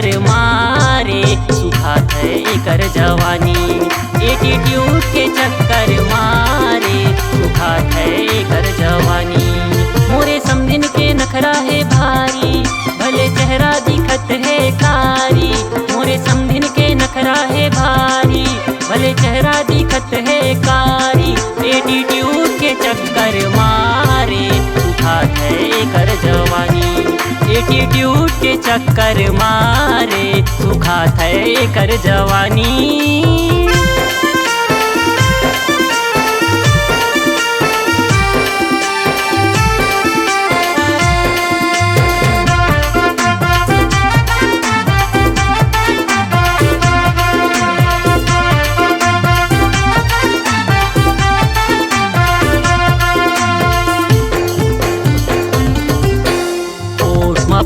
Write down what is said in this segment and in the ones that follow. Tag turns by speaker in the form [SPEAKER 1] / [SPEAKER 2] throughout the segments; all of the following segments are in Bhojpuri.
[SPEAKER 1] चक्कर मारे सुखात है एकर जवानी। एटीट्यूड के चक्कर मारे सुखात है एकर जवानी। मोरे समझिन के नखरा है भारी भले चेहरा दिखत है कारी। मोरे समझिन के नखरा है भारी भले चेहरा दिखत है कारी। एटीट्यूड के चक्कर मारे सुखात है एकर जवानी। एटीट्यूड के चक्कर मारे सुखात है एकर जवानी।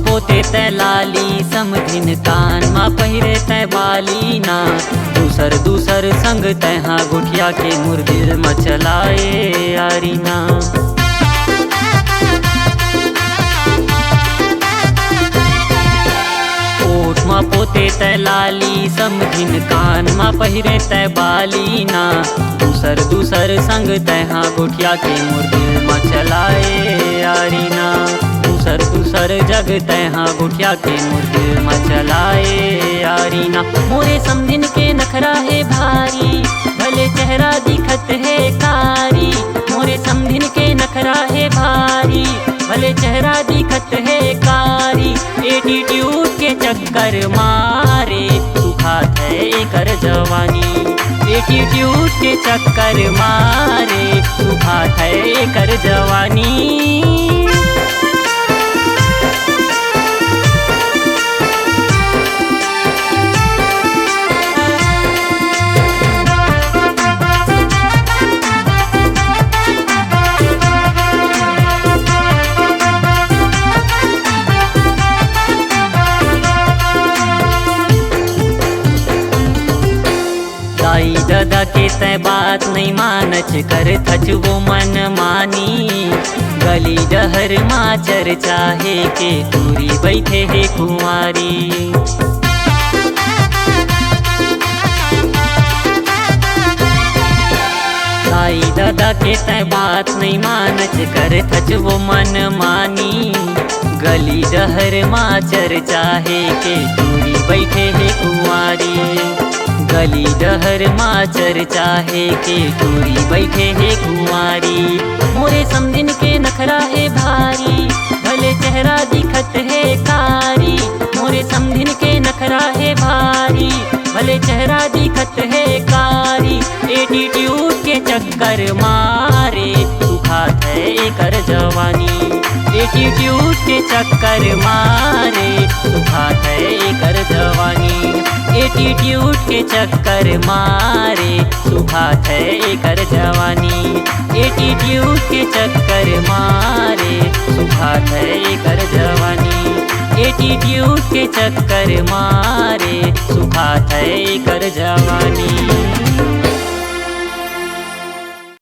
[SPEAKER 1] पोते तै लाली समधिन कान मा पहिरे तै बाली ना। दूसर दूसर संग तैहा गुठिया के मुर्दिल मचलाए आरीना। ओठ मा पोते तै लाली समधिन कान मा पहिरे तै बाली ना। दूसर दूसर संग तैहा गुठिया के मुर्दिल मचलाए आरीना। दूसर दूसर जग तैहा गुठिया के मुर्दिल मचलाए आरीना। मोरे समझिन के नखरा है भारी भले चेहरा दिखत है कारी। मोरे समझिन के नखरा है भारी भले चेहरा दिखत है कारी। एटीट्यूड के चक्कर मारे सुखात है एकर जवानी। एटीट्यूड के चक्कर मारे सुखात है एकर जवानी। दाई दादा के तय बात नहीं मानच कर थच वो मन मानी। गली डहर माँ चर्चा है के दूरी बैठे है कुंवारी। दाई दादा के तय बात नहीं मानच कर थच वो मन मानी। गली डहर माँ चर्चा है के दूरी बैठे है कुंवारी। गली डहर माँ चर्चा है के दूरी बैठे है कुंवारी। मोरे समझिन के नखरा है भारी भले चेहरा दिखत है कारी। मोरे समझिन के नखरा है भारी भले चेहरा दिखत है कारी। एटीट्यूड के चक्कर मारे सुखात है एकर जवानी। एटीट्यूड के चक्कर मारे सुखात है एकर जवानी। एटीट्यूड के चक्कर मारे सुखात है एकर जवानी। एटीट्यूड के चक्कर मारे सुखात है एकर जवानी। एटीट्यूड के चक्कर मारे सुखात है एकर जवानी।